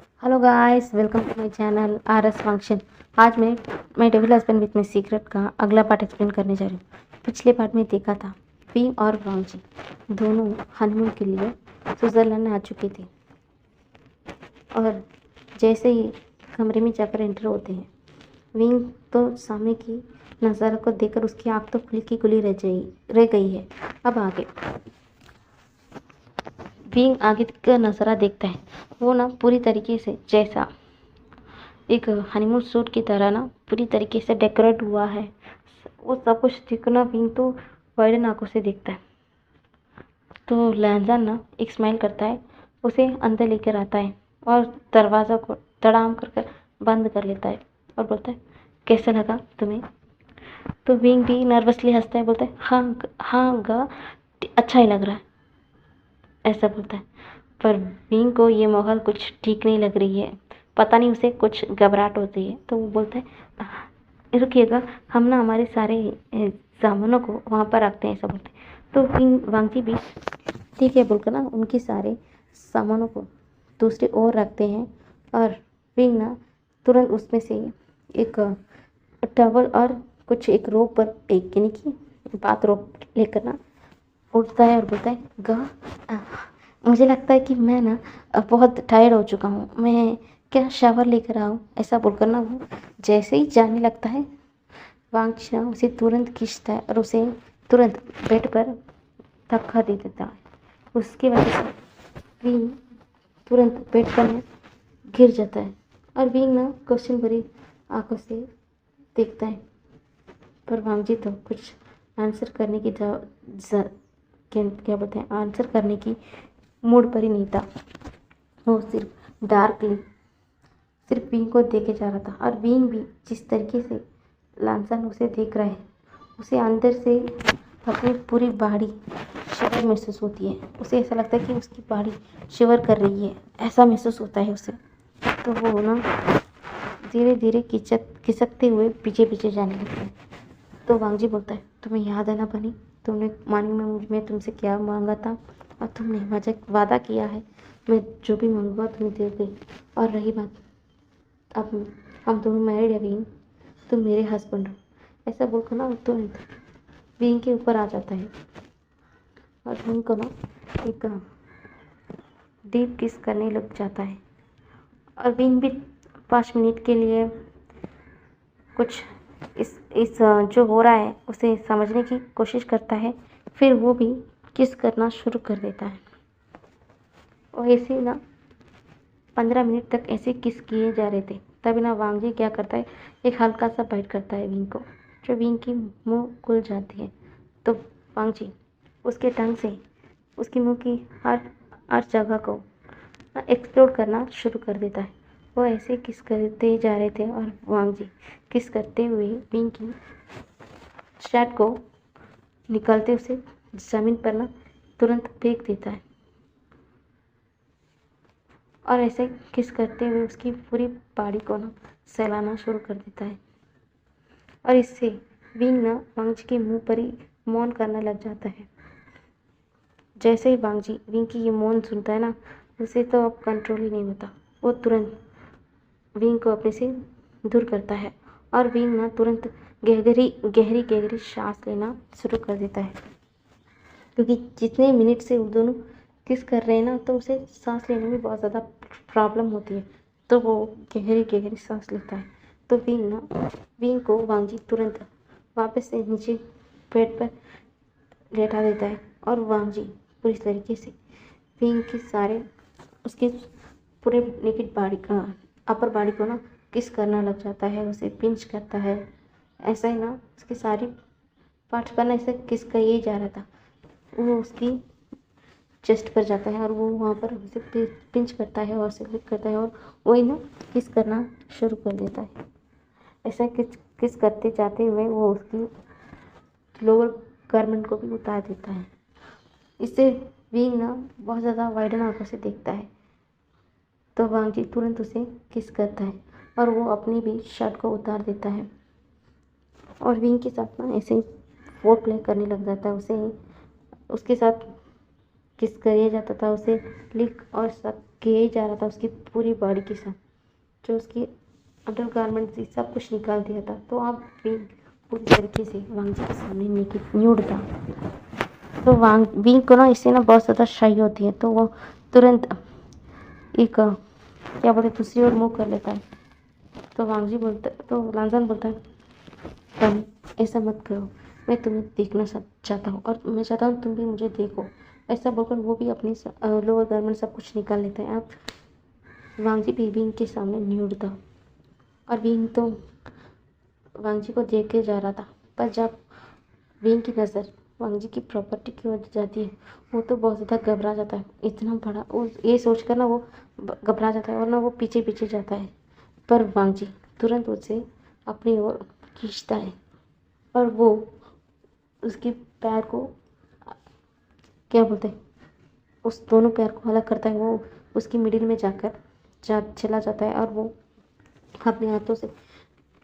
Hello guys, welcome to my channel RS function. आज मैं my devil husband with my secret का अगला part explain करने जा रही हूँ। पिछले पार्ट में देखा था विंग और वांग जी दोनों हनीमून के लिए स्विट्ज़रलैंड आ चुके थे और जैसे ही कमरे में जाकर एंटर होते हैं, विंग तो सामने की नज़ारा को देखकर उसकी आँख तो खुली की खुली रह गई है। अब आगे विंग आगे का नज़ारा देखता है। वो ना पूरी तरीके से जैसा एक हनीमून सूट की तरह ना पूरी तरीके से डेकोरेट हुआ है। वो सब कुछ देखना विंग तो वाइडन आंखों से देखता है। तो लैंजन ना एक स्माइल करता है, उसे अंदर लेकर आता है और दरवाज़ा को धड़ाम कर बंद कर लेता है और बोलता है, कैसा लगा तुम्हें? तो विंग भी नर्वसली हंसता है, बोलता है, हाँ हाँ गा, अच्छा ही लग रहा है, ऐसा बोलता है। पर विंग को ये माहौल कुछ ठीक नहीं लग रही है। पता नहीं उसे कुछ घबराहट होती है। तो वो बोलता है, रुकिएगा, हम ना हमारे सारे सामानों को वहाँ पर रखते हैं, ऐसा बोलते हैं। तो विंग वांगजी भी ठीक है बोलकर ना उनके सारे सामानों को दूसरी ओर रखते हैं और विंग ना तुरंत उसमें से एक टॉवल और कुछ एक रोप पर एक यानी कि बाथ रोप लेकर ना उठता है और बोलता है, मुझे लगता है कि मैं ना बहुत टायर्ड हो चुका हूँ, मैं क्या शावर लेकर आऊँ? ऐसा बोलकर ना वो जैसे ही जाने लगता है, वांगची ना उसे तुरंत खींचता है और उसे तुरंत बेड पर धक्का दे देता है। उसकी वजह से विंग तुरंत बेड पर ना गिर जाता है और विंग ना क्वेश्चन भरी आंखों से देखता है। पर वांगजी तो कुछ आंसर करने की क्या बोलते हैं, आंसर करने की मूड पर ही नहीं था। वो सिर्फ डार्कली सिर्फ विंग को देखे जा रहा था और विंग भी जिस तरीके से लांसन उसे देख रहा है, उसे अंदर से अपनी पूरी बॉडी शिवर महसूस होती है। उसे ऐसा लगता है कि उसकी बॉडी शिवर कर रही है, ऐसा महसूस होता है उसे। तो वो ना धीरे धीरे खिसकते हुए पीछे पीछे जाने लगता है। तो वांगजी बोलता है, तुम्हें याद है ना बनी, तुमने मॉर्निंग में मैं तुमसे क्या मांगा था और तुमने मुझे वादा किया है मैं जो भी मांगूंगा तुम्हें दे दूँगी। और रही बात, अब हम दोनों मैरिड है विंग, तुम मेरे हस्बैंड हो, ऐसा बोलकर ना तुरंत विंग के ऊपर आ जाता है और विंग को ना एक डीप किस करने लग जाता है। और विंग भी 5 मिनट के लिए कुछ इस जो हो रहा है उसे समझने की कोशिश करता है। फिर वो भी किस करना शुरू कर देता है और ऐसे ना 15 मिनट तक ऐसे किस किए जा रहे थे। तभी ना वांगजी क्या करता है, एक हल्का सा बाइट करता है विंग को, जो विंग की मुंह खुल जाती है। तो वांगजी उसके टंग से उसकी मुंह की हर हर जगह को एक्सप्लोर करना शुरू कर देता है। वो ऐसे किस करते जा रहे थे और वांगजी किस करते हुए विंग की शर्ट को निकालते उसे ज़मीन पर ना तुरंत फेंक देता है और ऐसे किस करते हुए उसकी पूरी बॉडी को ना सहलाना शुरू कर देता है। और इससे विंग ना वांगजी के मुंह पर ही मौन करने लग जाता है। जैसे ही वांगजी विंग की ये मौन सुनता है ना, उसे तो अब कंट्रोल ही नहीं होता। वो तुरंत विंग को अपने से दूर करता है और विंग ना तुरंत गहरी गहरी गहरी सांस लेना शुरू कर देता है, क्योंकि जितने मिनट से वो दोनों किस कर रहे हैं ना, तो उसे सांस लेने में बहुत ज़्यादा प्रॉब्लम होती है। तो वो गहरी गहरी सांस लेता है। तो विंग को वांगजी तुरंत वापस से नीचे बेड पर लेटा देता है और वांगजी पूरी तरीके से विंग के सारे उसके पूरे नेकेड बॉडी का अपर बॉडी को ना किस करना लग जाता है, उसे पिंच करता है। ऐसा ही ना उसके सारी पार्ट्स पर ना ऐसे किस का ये जा रहा था। वो उसकी चेस्ट पर जाता है और वो वहाँ पर उसे पिंच करता है और उसे क्लिक करता है और वही ना किस करना शुरू कर देता है। ऐसा किस किस करते जाते हुए वो उसकी लोअर गारमेंट को भी उतार देता है। इससे विंग ना बहुत ज़्यादा वाइडन आंखों से देखता है। तो वांगजी तुरंत उसे किस करता है और वो अपनी भी शर्ट को उतार देता है और विंग के साथ ना ऐसे ही फोर प्ले करने लग जाता है। उसके साथ किस किया जाता था, उसे लिक और सब किया ही जा रहा था उसकी पूरी बॉडी के साथ, जो उसकी अंडर गारमेंट थी सब कुछ निकाल दिया था। तो आप भी पूरी तरीके से वांग जी के सामने न्यूड था। तो वांग विंग को ना इससे ना बहुत ज़्यादा शाई होती है, तो वो तुरंत एक क्या बोलते दूसरी ओर मुँह कर लेता है। तो वांग जी बोलता, तो लांजान बोलता है तम ऐसा मत करो, मैं तुम्हें देखना चाहता हूँ और मैं चाहता हूँ तुम भी मुझे देखो। ऐसा बोलकर वो भी अपनी लोअर गारमेंट सब कुछ निकाल लेता है। अब वांग जी भी विंग के सामने न्यूड था और विंग तो वांग जी को देख के जा रहा था। पर जब विंग की नज़र वांग जी की प्रॉपर्टी की ओर जाती है, वो तो बहुत ज़्यादा घबरा जाता है। इतना बड़ा वो ये सोचकर ना वो घबरा जाता है और ना वो पीछे पीछे जाता है। पर वांग जी तुरंत उसे अपनी ओर खींचता है और वो उसके पैर को क्या बोलते हैं, उस दोनों पैर को अलग करता है। वो उसकी मिडिल में चला जाता है और वो अपने हाथों से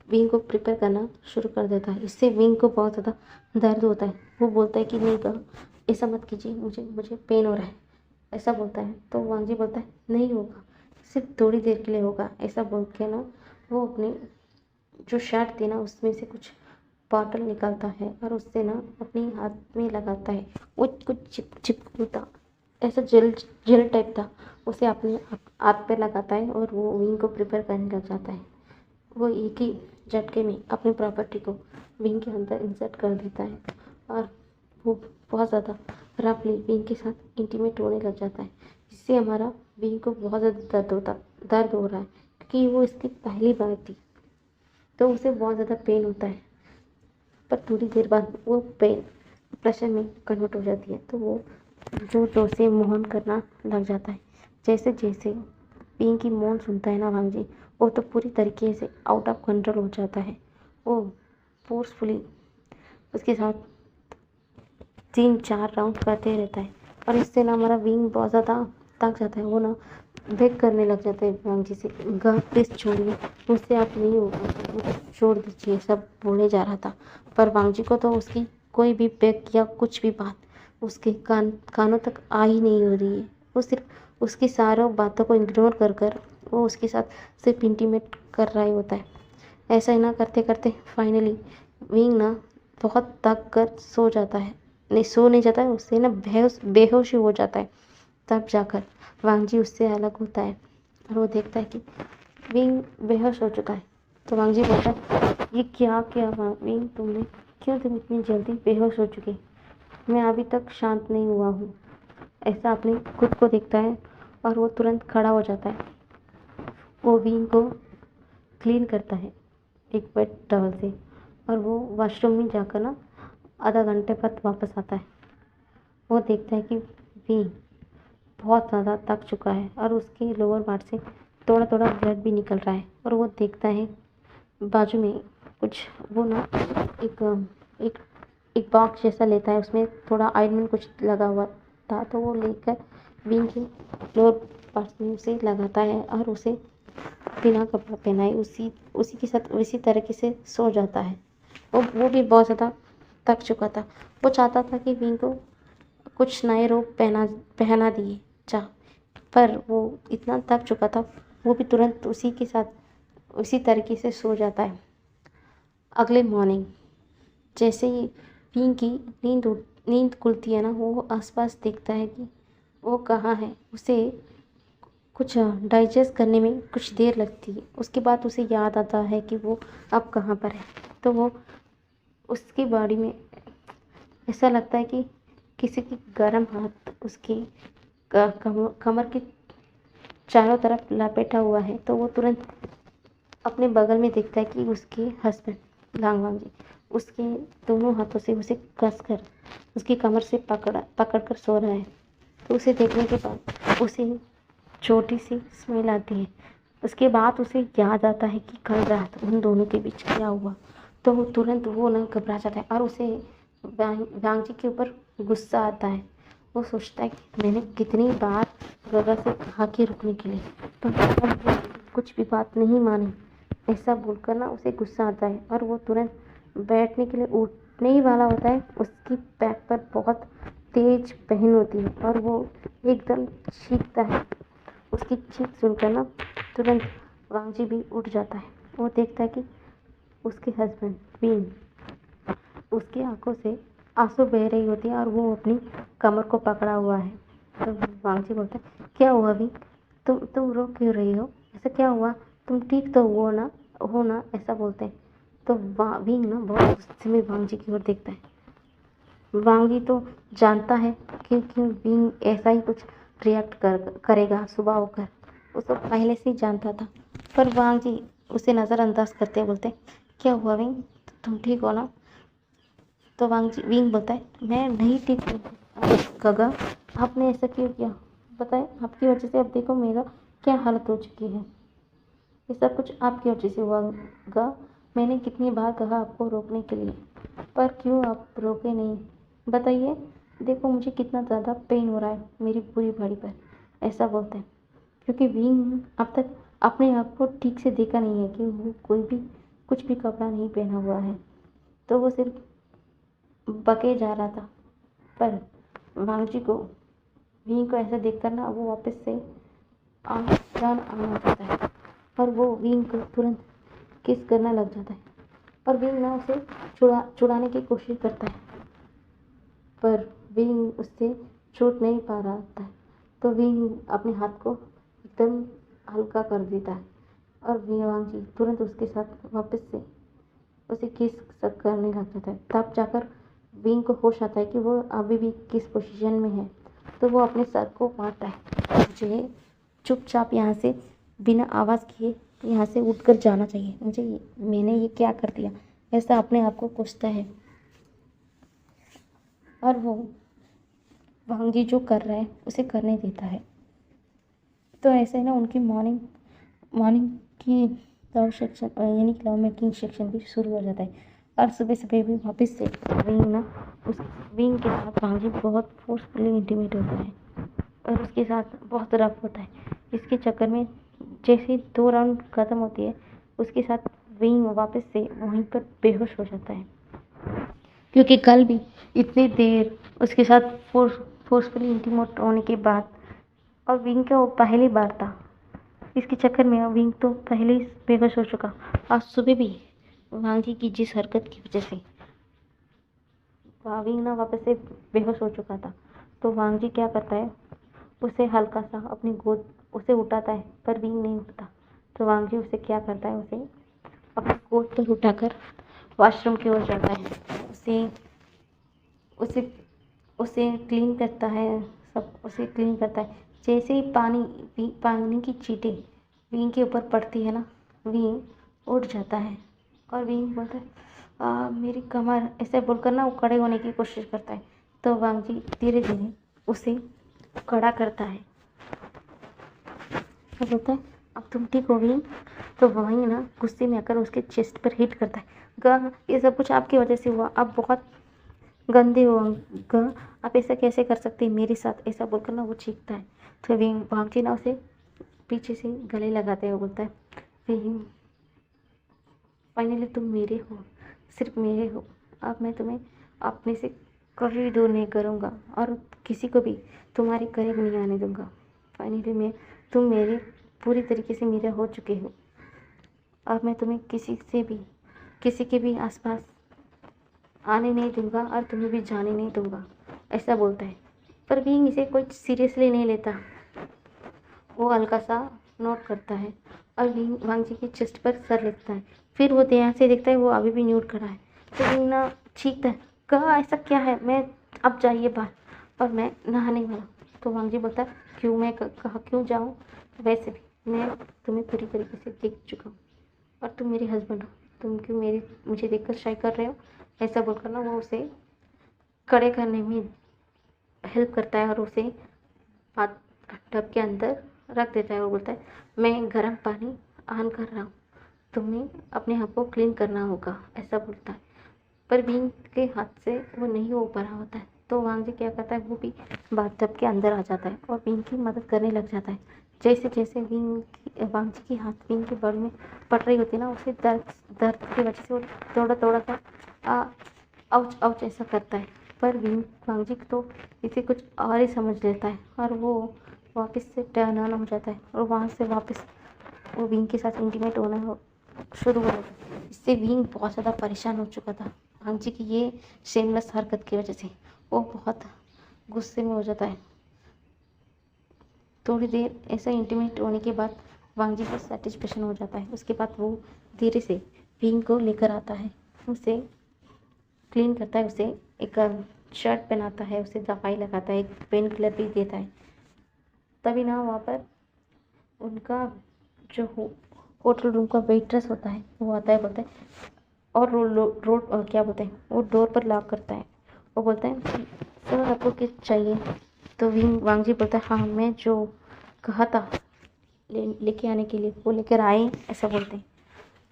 विंग को प्रिपेयर करना शुरू कर देता है। इससे विंग को बहुत ज़्यादा दर्द होता है। वो बोलता है कि नहीं करो, ऐसा मत कीजिए, मुझे मुझे पेन हो रहा है, ऐसा बोलता है। तो वांग जी बोलता है नहीं होगा, सिर्फ थोड़ी देर के लिए होगा। ऐसा बोल के ना वो अपनी जो शर्ट थी ना उसमें से कुछ बॉटल निकालता है और उससे ना अपने हाथ में लगाता है। वो कुछ चिपकू था, ऐसा जेल जेल टाइप था, उसे अपने हाथ पे लगाता है और वो विंग को प्रिपेयर करने लग जाता है। वो एक ही झटके में अपनी प्रॉपर्टी को विंग के अंदर इंसर्ट कर देता है और वो बहुत ज़्यादा रफली विंग के साथ इंटीमेट होने लग जाता है, जिससे हमारा विंग को बहुत ज़्यादा दर्द हो रहा है, क्योंकि वो इसकी पहली बार थी। तो उसे बहुत ज़्यादा पेन होता है, पर थोड़ी देर बाद वो पेन प्रेशर में कन्वर्ट हो जाती है। तो वो जोर जोर से मोहन करना लग जाता है। जैसे जैसे विंग की मौन सुनता है ना वांग जी, वो तो पूरी तरीके से आउट ऑफ कंट्रोल हो जाता है। वो फोर्सफुली उसके साथ 3-4 राउंड करते रहता है और इससे ना हमारा विंग बहुत ज़्यादा थक जाता है। वो ना बेग करने लग जाता है वांग जी से, गा प्लीज़ छोड़िए, मुझसे आप नहीं होगा, मुझे छोड़ दीजिए, सब बोले जा रहा था। पर वांग जी को तो उसकी कोई भी बेग या कुछ भी बात उसके कानों तक आ ही नहीं हो रही है। वो सिर्फ उसकी सारों बातों को इग्नोर कर वो उसके साथ सिर्फ इंटीमेट कर रहा ही होता है। ऐसा ही ना करते करते फाइनली विंग ना बहुत थक कर सो जाता है। नहीं, सो नहीं जाता है, उससे ना बेहोश ही हो जाता है। तब जाकर वांग जी उससे अलग होता है और वो देखता है कि विंग बेहोश हो चुका है। तो वांग जी बोलता है ये क्या किया विंग तुमने, क्यों तुम इतनी जल्दी बेहोश हो चुकी, मैं अभी तक शांत नहीं हुआ हूँ। ऐसा अपने खुद को देखता है और वो तुरंत खड़ा हो जाता है। वो विंग को क्लीन करता है एक वेट टॉवल से और वो वॉशरूम में जाकर ना आधा घंटे बाद वापस आता है। वो देखता है कि विंग बहुत ज़्यादा थक चुका है और उसके लोअर पार्ट से थोड़ा थोड़ा ब्लड भी निकल रहा है। और वो देखता है बाजू में कुछ, वो ना एक एक एक बॉक्स जैसा लेता है, उसमें थोड़ा ऑइंटमेंट कुछ लगा हुआ था। तो वो लेकर विंग के लोअर पार्ट में उसे लगाता है और उसे बिना कपड़ा पहनाए उसी उसी के साथ उसी तरीके से सो जाता है। वो भी बहुत ज़्यादा थक चुका था। वो चाहता था कि विंग को कुछ नए रोब पहना दिए जा, पर वो इतना थक चुका था, वो भी तुरंत उसी के साथ उसी तरीके से सो जाता है। अगले मॉर्निंग जैसे ही विंग की नींद खुलती है ना, वो आसपास देखता है कि वो कहाँ है। उसे कुछ डाइजेस्ट करने में कुछ देर लगती है। उसके बाद उसे याद आता है कि वो अब कहाँ पर है। तो वो उसकी बॉडी में ऐसा लगता है कि किसी की गर्म हाथ उसकी कमर के चारों तरफ लपेटा हुआ है। तो वो तुरंत अपने बगल में देखता है कि उसके हस्बैंड लांगवांग जी उसके दोनों हाथों से उसे कसकर उसकी कमर से पकड़ कर सो रहा है। तो उसे देखने के बाद उसे छोटी सी स्मेल आती है। उसके बाद उसे याद आता है कि कल रात उन दोनों के बीच क्या हुआ। तो वो तुरंत वो ना घबरा जाता है और उसे वांग जी के ऊपर गुस्सा आता है। वो सोचता है कि मैंने कितनी बार गगा से कहा कि रुकने के लिए, पर वो कुछ भी बात नहीं मानी। ऐसा बोलकर ना उसे गुस्सा आता है और वो तुरंत बैठने के लिए उठने ही वाला होता है। उसकी बैक पर बहुत तेज बहन होती है और वो एकदम चीखता है। उसकी चीख सुनकर ना तुरंत वांगजी भी उठ जाता है। वो देखता है कि उसके हस्बैंड विंग, उसकी आंखों से आंसू बह रही होती है और वो अपनी कमर को पकड़ा हुआ है। तो वांगजी बोलता है, क्या हुआ विंग, तुम रो क्यों रही हो, ऐसा क्या हुआ, तुम ठीक तो हो ना ऐसा बोलते हैं। तो विंग ना बहुत गुस्से में वांगजी की ओर देखता है। वांगी तो जानता है क्योंकि विंग ऐसा ही कुछ रिएक्ट करेगा सुबह होकर, वो तो पहले से ही जानता था। पर वांगी उसे नज़रअंदाज करते बोलते, क्या हुआ विंग, तुम ठीक हो ना। तो विंग बोलता है, मैं नहीं ठीक हूँ गगा, आपने ऐसा क्यों किया, बताए, आपकी वजह से अब देखो मेरा क्या हालत हो चुकी है। ये सब कुछ आपकी वजह से हुआ गा। मैंने कितनी बार कहा आपको रोकने के लिए, पर क्यों आप रोके नहीं, बताइए, देखो मुझे कितना ज़्यादा पेन हो रहा है मेरी पूरी बॉडी पर, ऐसा बोलते हैं। क्योंकि विंग अब तक अपने आप को ठीक से देखा नहीं है कि वो कोई भी कुछ भी कपड़ा नहीं पहना हुआ है, तो वो सिर्फ बके जा रहा था। पर वांगजी को विंग को ऐसा देखकर ना वो वापस से प्राण आना चाहता है और वो विंग को तुरंत किस करना लग जाता है और विंग ना उसे छुड़ाने की कोशिश करता है, पर विंग उससे छूट नहीं पा रहा था। तो विंग अपने हाथ को एकदम हल्का कर देता है और वांगजी तुरंत उसके साथ वापस से उसे किस करने लग जाता है। तब जाकर विंग को होश आता है कि वो अभी भी किस पोजीशन में है। तो वो अपने सर को मारता है, मुझे चुपचाप यहाँ से बिना आवाज़ किए यहाँ से उठकर जाना चाहिए, मैंने ये क्या कर दिया, ऐसा अपने आप को कोसता है। और वो वांगी जो कर रहा है उसे करने देता है। तो ऐसे ही ना उनकी मॉर्निंग की लव सेक्शन यानी कि लव मेकिंग सेक्शन भी शुरू हो जाता है। और सुबह सुबह भी वापस से उस विंग के साथ वांगी बहुत फोर्सफुली इंटीमेट होता है और उसके साथ बहुत रफ होता है। इसके चक्कर में जैसे 2 राउंड ख़त्म होती है उसके साथ विंग वापस से वहीं पर बेहोश हो जाता है, क्योंकि कल भी इतनी देर उसके साथ फोर्सफुली इंटीमेट होने के बाद, और विंग का वो पहली बार था, इसके चक्कर में विंग तो पहले ही बेहोश हो चुका। आज सुबह भी वांगी की जिस हरकत की वजह से विंग ना वापस से बेहोश हो चुका था, तो वांगी क्या करता है, उसे हल्का सा अपनी गोद उसे उठाता है, पर विंग नहीं उठता। तो वांगी उसे क्या करता है, उसे अपनी गोद पर उठाकर वॉशरूम की ओर जाता है, उसे उसे क्लीन करता है, सब उसे क्लीन करता है। जैसे ही पानी की चींटे विंग के ऊपर पड़ती है ना, विंग उठ जाता है और विंग बोलता है, मेरी कमर, ऐसे बोलकर ना वो खड़े होने की कोशिश करता है। तो वांगजी धीरे धीरे उसे खड़ा करता है और बोलता है, अब तुम ठीक हो विंग। तो वहीं ना गुस्से में आकर उसके चेस्ट पर हिट करता है, गा ये सब कुछ आपकी वजह से हुआ, आप बहुत गंदे हो गा, आप ऐसा कैसे कर सकते हैं मेरे साथ, ऐसा बोलकर ना वो चीखता है। तो वांगजी ना उसे पीछे से गले लगाते हुए बोलता है, फाइनली तुम मेरे हो, सिर्फ मेरे हो, अब मैं तुम्हें अपने से कभी दूर नहीं करूँगा और किसी को भी तुम्हारे करीब नहीं आने दूँगा। फाइनली तुम मेरे पूरी तरीके से मेरा हो चुके हो, अब मैं तुम्हें किसी के भी आसपास आने नहीं दूँगा और तुम्हें भी जाने नहीं दूँगा, ऐसा बोलता है। पर विंग इसे कोई सीरियसली नहीं लेता, वो हल्का सा नोट करता है और वांगजी की चेस्ट पर सर लिखता है। फिर वो ध्यान से देखता है, वो अभी भी न्यूट खड़ा है। तो विंग ना चीखता है, कहा ऐसा क्या है, मैं अब जाइए बाहर और मैं नहाने वाला। तो वांगजी बोलता है, क्यों, मैं कहा क्यों जाऊँ, वैसे भी मैं तुम्हें पूरी तरीके से देख चुका हूँ और तुम मेरे हस्बैंड हो, तुम क्यों मुझे देखकर शाय कर रहे हो, ऐसा बोलकर ना वो उसे खड़े करने में हेल्प करता है और उसे बाथ टब के अंदर रख देता है और बोलता है, मैं गर्म पानी ऑन कर रहा हूँ, तुम्हें अपने आप को क्लीन करना होगा, ऐसा बोलता है। पर विंग के हाथ से वो नहीं हो पा रहा होता है। तो वांगजी क्या करता है, वो भी बाथ टब के अंदर आ जाता है और विंग की मदद करने लग जाता है। जैसे जैसे वांगजी की हाथ विंग के बॉडी में पड़ रही होती है ना, उसे दर्द की वजह से वो थोड़ा थोड़ा सा आउच आउच ऐसा करता है। पर वांगजी तो इसे कुछ और ही समझ लेता है और वो वापस से टर्न ऑन हो जाता है और वहाँ से वापस वो विंग के साथ इंटीमेट होना शुरू हो जाता है। इससे विंग बहुत ज़्यादा परेशान हो चुका था वांगजी की ये शेमलेस हरकत की वजह से। वो बहुत गुस्से में हो जाता है। थोड़ी देर ऐसा इंटीमेट होने के बाद वांगजी को सेटिस्फेक्शन हो जाता है। उसके बाद वो धीरे से विंग को लेकर आता है, उसे क्लीन करता है, उसे एक शर्ट पहनाता है, उसे दवाई लगाता है, एक पेन किलर भी देता है। तभी ना वहाँ पर उनका जो होटल रूम का वेट्रेस होता है वो आता है, बोलता है और रोड क्या बोलते हैं, वो डोर पर लॉक करता है। वो बोलता है सर आपको किस चाहिए? तो वांगजी बोलता है हाँ मैं जो कहा था लेके आने के लिए वो लेकर आए, ऐसा बोलते हैं।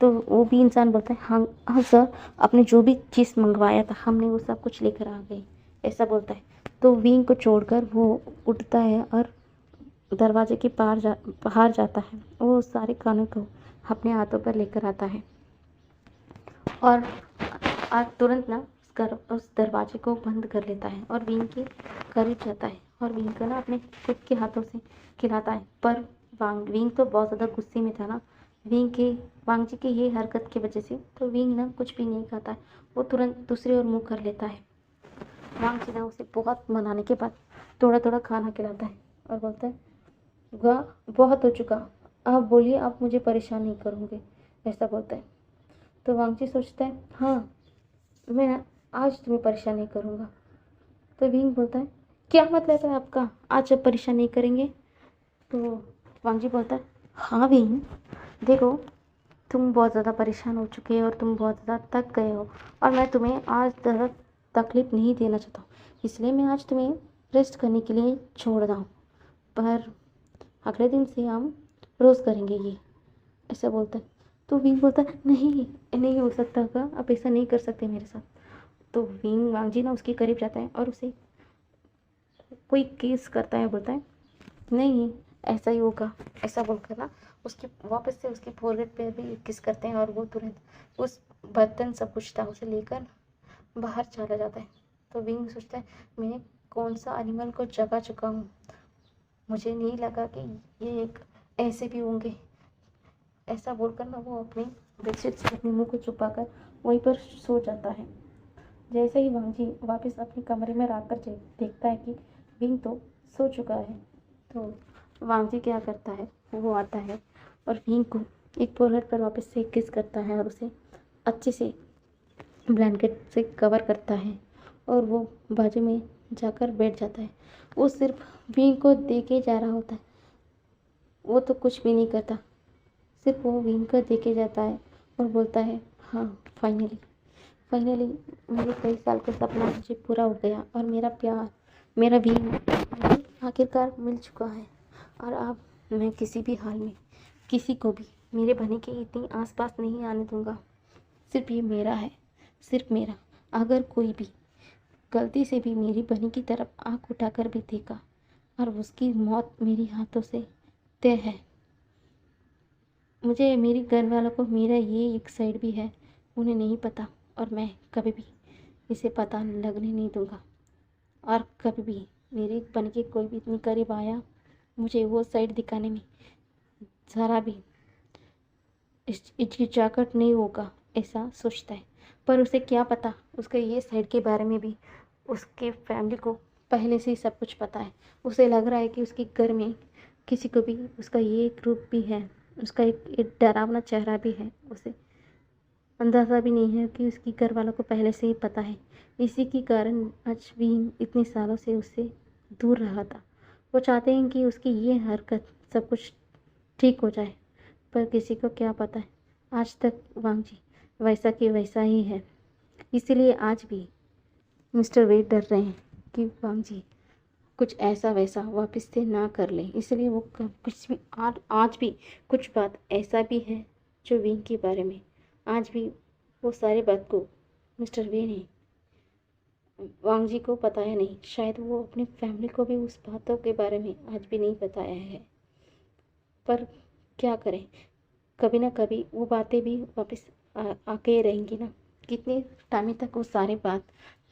तो वो भी इंसान बोलता है हाँ हाँ सर, आपने जो भी चीज़ मंगवाया था हमने वो सब कुछ लेकर आ गए, ऐसा बोलता है। तो विंग को छोड़कर वो उठता है और दरवाजे के बाहर जाता है। वो सारे खानों को अपने हाथों पर लेकर आता है और तुरंत ना उस दरवाजे को बंद कर लेता है और विंग के करीब जाता है और विंग को ना अपने खुद के हाथों से खिलाता है। पर विंग तो बहुत ज़्यादा गुस्से में था ना वांगजी की ये हरकत की वजह से, तो विंग ना कुछ भी नहीं खाता है। वो तुरंत दूसरी ओर मुँह कर लेता है। वांगजी ना उसे बहुत मनाने के बाद थोड़ा थोड़ा खाना खिलाता है और बोलता है वाह बहुत हो चुका, आप बोलिए, आप मुझे परेशान नहीं करोगे, ऐसा बोलता है। तो वांगजी सोचता है हाँ मैं आज तुम्हें परेशान नहीं करूँगा। तो विंग बोलता है क्या मतलब है आपका, आज जब परेशान नहीं करेंगे? तो वांगजी बोलता है हाँ विंग, देखो तुम बहुत ज़्यादा परेशान हो चुके हो और तुम बहुत ज़्यादा थक गए हो और मैं तुम्हें आज ज़्यादा तकलीफ़ नहीं देना चाहता हूँ, इसलिए मैं आज तुम्हें रेस्ट करने के लिए छोड़ रहा हूँ, पर अगले दिन से हम रोज़ करेंगे ये, ऐसा बोलता है। तो विंग बोलता है नहीं नहीं हो सकता का, आप ऐसा नहीं कर सकते मेरे साथ। तो वांगजी ना उसके करीब जाता है और उसे कोई किस करता है, बोलता है नहीं ऐसा ही होगा, ऐसा बोलकर ना उसके वापस से उसके फोrehead पे भी किस करते हैं और वो तुरंत उस बर्तन सब कुछ था उसे लेकर बाहर चला जाता है। तो विंग सोचता है मैं कौन सा एनिमल को जगा चुका हूँ, मुझे नहीं लगा कि ये एक ऐसे भी होंगे, ऐसा बोलकर ना वो अपनी बेडशीट से अपने मुंह को छुपाकर वहीं पर सो जाता है। जैसे ही वांगजी वापस अपने कमरे में आकर देखता है कि विंग तो सो चुका है, तो वांगजी क्या करता है, वो आता है और विंग को एक फोrehead पर वापस से किस करता है और उसे अच्छे से ब्लैंकेट से कवर करता है और वो बाजू में जाकर बैठ जाता है। वो सिर्फ विंग को देखे जा रहा होता है, वो तो कुछ भी नहीं करता, सिर्फ वो विंग को देखे जाता है और बोलता है हाँ फाइनली मेरे कई साल का सपना मुझे पूरा हो गया और मेरा प्यार, मेरा विंग आखिरकार मिल चुका है और अब मैं किसी भी हाल में किसी को भी मेरे बने के इतनी आसपास नहीं आने दूंगा। सिर्फ ये मेरा है, सिर्फ मेरा। अगर कोई भी गलती से भी मेरी बनी की तरफ आँख उठाकर भी देखा और उसकी मौत मेरे हाथों से तय है। मुझे मेरे घर वालों को मेरा ये एक साइड भी है उन्हें नहीं पता और मैं कभी भी इसे पता लगने नहीं दूंगा। और कभी भी मेरे बन के कोई भी इतनी करीब आया मुझे वो साइड दिखाने में ज़रा भी हिचकिचाहट नहीं होगा, ऐसा सोचता है। पर उसे क्या पता उसके ये साइड के बारे में भी उसके फैमिली को पहले से ही सब कुछ पता है। उसे लग रहा है कि उसके घर में किसी को भी उसका ये एक रूप भी है, उसका एक डरावना चेहरा भी है। उसे अंदाज़ा भी नहीं है कि उसकी घर वालों को पहले से ही पता है। इसी के कारण आज भी इतने सालों से उससे दूर रहा था। वो चाहते हैं कि उसकी ये हरकत सब कुछ ठीक हो जाए, पर किसी को क्या पता है आज तक वांगजी वैसा कि वैसा ही है। इसीलिए आज भी मिस्टर वेड डर रहे हैं कि वांगजी कुछ ऐसा वैसा वापस से ना कर ले। इसलिए वो कुछ भी आज भी कुछ बात ऐसा भी है जो विंग के बारे में आज भी वो सारी बात को मिस्टर वे ने वांगजी को बताया नहीं। शायद वो अपनी फैमिली को भी उस बातों के बारे में आज भी नहीं बताया है, पर क्या करें, कभी ना कभी वो बातें भी वापस आके रहेंगी ना। कितने टाइम तक वो सारी बात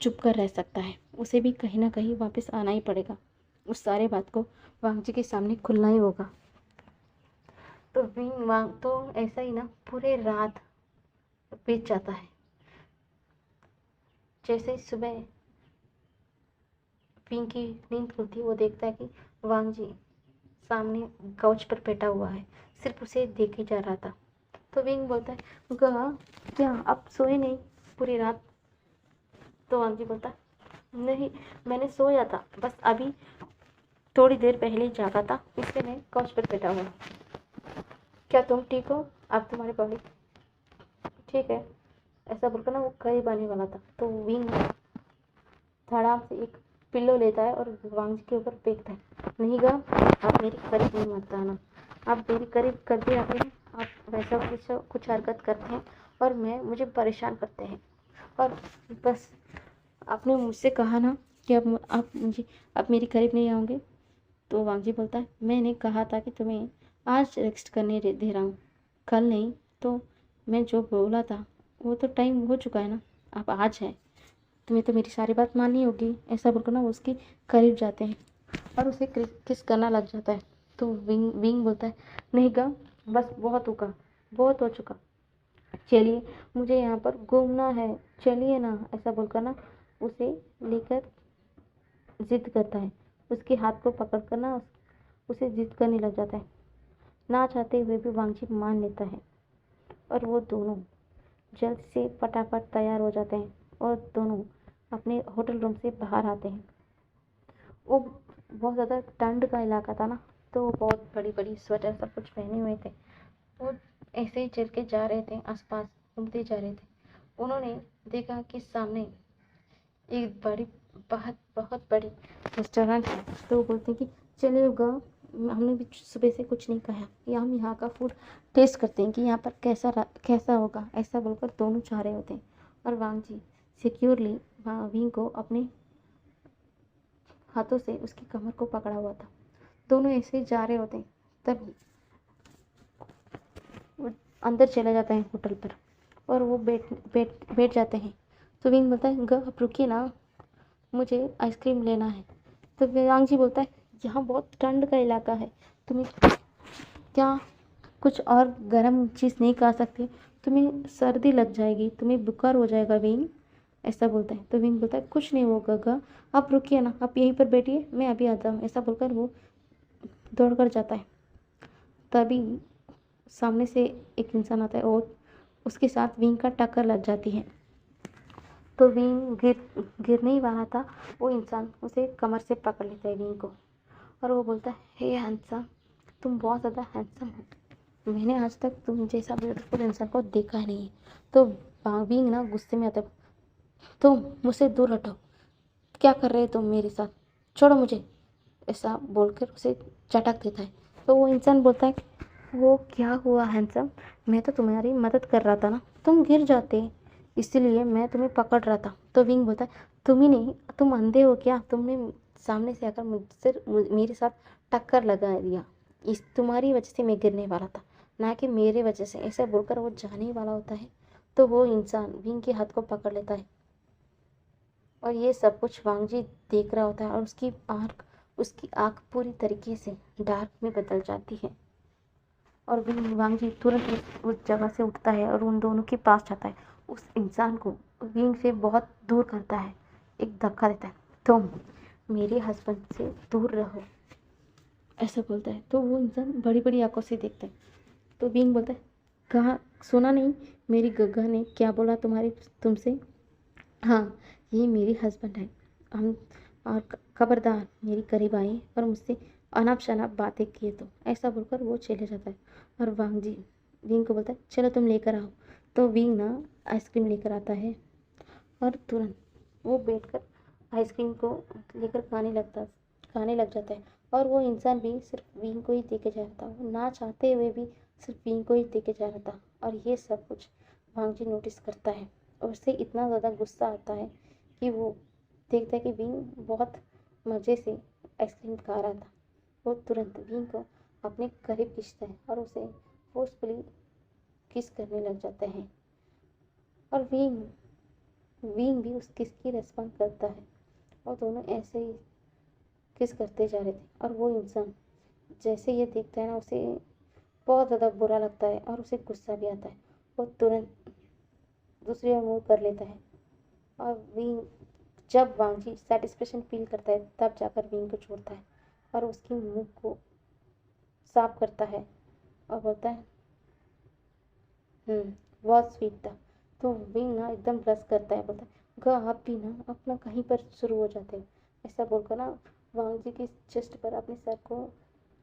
चुप कर रह सकता है, उसे भी कहीं ना कहीं वापस आना ही पड़ेगा। उस सारे बात को वांग जी के सामने खुलना ही होगा। तो विंग वांग तो ऐसा ही ना पूरे रात बीत जाता है। जैसे ही सुबह विंग की नींद खुलती है, वो देखता है कि वांग जी सामने काउच पर बैठा हुआ है, सिर्फ उसे देखे जा रहा था। तो विंग बोलता है, गा क्या आप सोए नहीं पूरी रात? तो वांग जी बोलता है, नहीं, मैंने सोया था, बस अभी थोड़ी देर पहले ही जागा था, इसलिए मैं काउच पर बैठा हुआ हूँ। क्या तुम ठीक हो? अब तुम्हारी बॉडी ठीक है? ऐसा बोलकर ना वो करीब आने वाला था, तो विंग धड़ाम से एक पिल्लो लेता है और वांग जी के ऊपर फेंकता है। नहीं गा, आप मेरी करीब नहीं मत आना, आप मेरी करीब करते आते हैं, आप वैसा कुछ कुछ हरकत करते हैं और मुझे परेशान करते हैं। और बस आपने मुझसे कहा ना कि अब आप मेरी करीब नहीं आओगे। तो वांग जी बोलता है, मैंने कहा था कि तुम्हें आज रेस्ट करने दे रहा हूँ, कल नहीं। तो मैं जो बोला था वो तो टाइम हो चुका है ना, आप आज है, तुम्हें तो मेरी सारी बात माननी होगी। ऐसा बोलकर ना वो उसके करीब जाते हैं और उसे किस करना लग जाता है। तो विंग विंग बोलता है, नहीं गा, बस बहुत होगा, बहुत हो चुका, चलिए मुझे यहाँ पर घूमना है, चलिए ना। ऐसा बोलकर ना उसे लेकर जिद करता है, उसके हाथ को पकड़ कर ना उसे जिद करने लग जाता है। ना चाहते हुए भी वांगची मान लेता है और वो दोनों जल्द से फटाफट तैयार हो जाते हैं और दोनों अपने होटल रूम से बाहर आते हैं। वो बहुत ज़्यादा ठंड का इलाका था ना, तो वो बहुत बड़ी बड़ी स्वेटर सब कुछ पहने हुए थे। वो ऐसे ही चल के जा रहे थे, आसपास घूमते जा रहे थे। उन्होंने देखा कि सामने एक बड़ी बहुत बहुत बड़ी रेस्टोरेंट है। तो वो बोलते हैं कि चलिए होगा, हमने भी सुबह से कुछ नहीं खाया, या हम यहाँ का फूड टेस्ट करते हैं कि यहाँ पर कैसा होगा। ऐसा बोलकर दोनों चाह रहे होते हैं और वांग जी सिक्योरली विंग को अपने हाथों से उसकी कमर को पकड़ा हुआ था। दोनों ऐसे ही जा रहे होते हैं, तब वो अंदर चले जाते हैं होटल पर और वो बैठ जाते हैं। तो विंग बोलता है, ग आप रुकिए ना, मुझे आइसक्रीम लेना है। तो वेदांग जी बोलता है, यहाँ बहुत ठंड का इलाका है, तुम्हें क्या कुछ और गर्म चीज़ नहीं खा सकते? तुम्हें सर्दी लग जाएगी, तुम्हें बुखार हो जाएगा विंग। ऐसा बोलता है। तो विंग बोलता है, कुछ नहीं होगा गा, आप रुकिए ना, आप यहीं पर बैठिए, मैं अभी आता हूँ। ऐसा बोलकर वो दौड़ कर जाता है। तभी सामने से एक इंसान आता है और उसके साथ विंग का टक्कर लग जाती है। तो विंग गिरने ही वाला था, वो इंसान उसे कमर से पकड़ लेता है विंग को और वो बोलता है, हे हैंडसम, तुम बहुत ज़्यादा हैंडसम हो, मैंने आज तक तुम जैसा ब्यूटीफुल इंसान को देखा ही नहीं है। तो विंग ना गुस्से में आता है, तुम मुझसे दूर हटो, क्या कर रहे हो तुम मेरे साथ, छोड़ो मुझे। ऐसा बोलकर उसे चटक देता है। तो वो इंसान बोलता है, वो क्या हुआ हैंडसम, मैं तो तुम्हारी मदद कर रहा था ना, तुम गिर जाते, इसीलिए मैं तुम्हें पकड़ रहा था। तो विंग बोलता है, तुम ही नहीं, तुम अंधे हो क्या, तुमने सामने से आकर मुझसे मेरे साथ टक्कर लगा दिया, इस तुम्हारी वजह से मैं गिरने वाला था, ना कि मेरे वजह से। ऐसा बोलकर वो जाने वाला होता है तो वो इंसान विंग के हाथ को पकड़ लेता है और ये सब कुछ वांगजी देख रहा होता है और उसकी आँख पूरी तरीके से डार्क में बदल जाती है और वांगजी तुरंत उस जगह से उठता है और उन दोनों के पास जाता है। उस इंसान को विंग से बहुत दूर करता है, एक धक्का देता है, तुम मेरे हस्बैंड से दूर रहो, ऐसा बोलता है। तो वो इंसान बड़ी बड़ी आंखों से देखता है। तो विंग बोलता है, कहाँ, सुना नहीं मेरी गग्गा ने क्या बोला तुमसे? हाँ, ये मेरे हस्बैंड है, हम और खबरदार मेरी करीब आए और मुझसे अनाप शनाप बातें किए तो। ऐसा बोलकर वो चले जाता है और वांग जी विंग को बोलता है, चलो तुम लेकर आओ। तो विंग ना आइसक्रीम लेकर आता है और तुरंत वो बैठकर आइसक्रीम को लेकर खाने लग जाता है और वो इंसान भी सिर्फ विंग को ही देखे जा रहा था, वो ना चाहते हुए भी सिर्फ विंग को ही देखे जा रहा था। और ये सब कुछ वांग जी नोटिस करता है और उससे इतना ज़्यादा गुस्सा आता है कि वो देखता है कि विंग बहुत मज़े से आइसक्रीम खा रहा था। वो तुरंत विंग को अपने करीब खींचता है और उसे फोर्सफुली किस करने लग जाता है और विंग विंग भी उस किस की रेस्पॉन्ड करता है और दोनों ऐसे ही किस करते जा रहे थे। और वो इंसान जैसे ये देखता है ना, उसे बहुत ज़्यादा बुरा लगता है और उसे गुस्सा भी आता है। वो तुरंत दूसरी ओर मूव कर लेता है और विंग, जब वांगजी सेटिस्फेक्शन फील करता है तब जाकर विंग को छोड़ता है और उसकी मुंह को साफ करता है और बोलता है बहुत स्वीट था। तो विंग ना एकदम ब्लश करता है, बोलता है गा आप भी ना अपना कहीं पर शुरू हो जाते हो। ऐसा बोलकर ना वांगजी की चेस्ट पर अपने सर को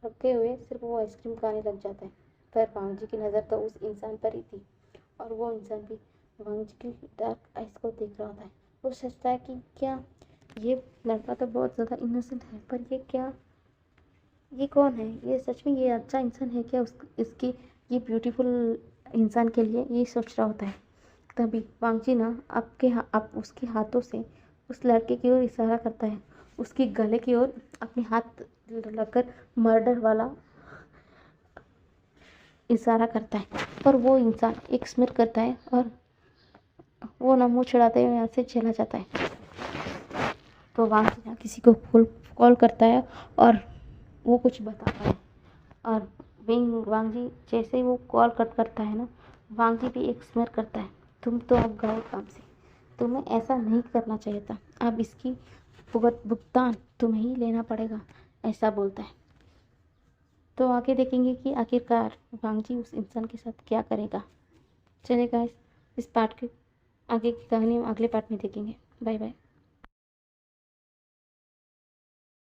रखे हुए सिर्फ वो आइसक्रीम खाने लग जाता है। पर वांगजी की नज़र तो उस इंसान पर ही थी और वो इंसान भी वांगजी की डार्क आइस को देख रहा होता है। वो सोचता है कि क्या ये लड़का तो बहुत ज़्यादा इनोसेंट है, पर ये कौन है, ये सच में ये अच्छा इंसान है क्या, इसकी ये ब्यूटीफुल इंसान के लिए ये सोच रहा होता है। तभी वांगजी ना आप उसके हाथों से उस लड़के की ओर इशारा करता है, उसकी गले की ओर अपने हाथ लगाकर मर्डर वाला इशारा करता है। और वो इंसान एक स्मिर करता है और वो ना मुँह छुड़ाते हुए यहाँ से चला जाता है। तो वांगजी ना किसी को कॉल करता है और वो कुछ बताता है और वांगजी जैसे ही वो कॉल कट करता है ना, वांगजी भी एक स्मिर करता है, तुम तो अब गए काम से, तुम्हें ऐसा नहीं करना चाहिए था, अब इसकी भुगतान तुम्हें ही लेना पड़ेगा, ऐसा बोलता है। तो आगे देखेंगे कि आखिरकार वांगजी उस इंसान के साथ क्या करेगा। चलेगा इस पार्ट के आगे की कहानी हम अगले पार्ट में देखेंगे। Bye bye.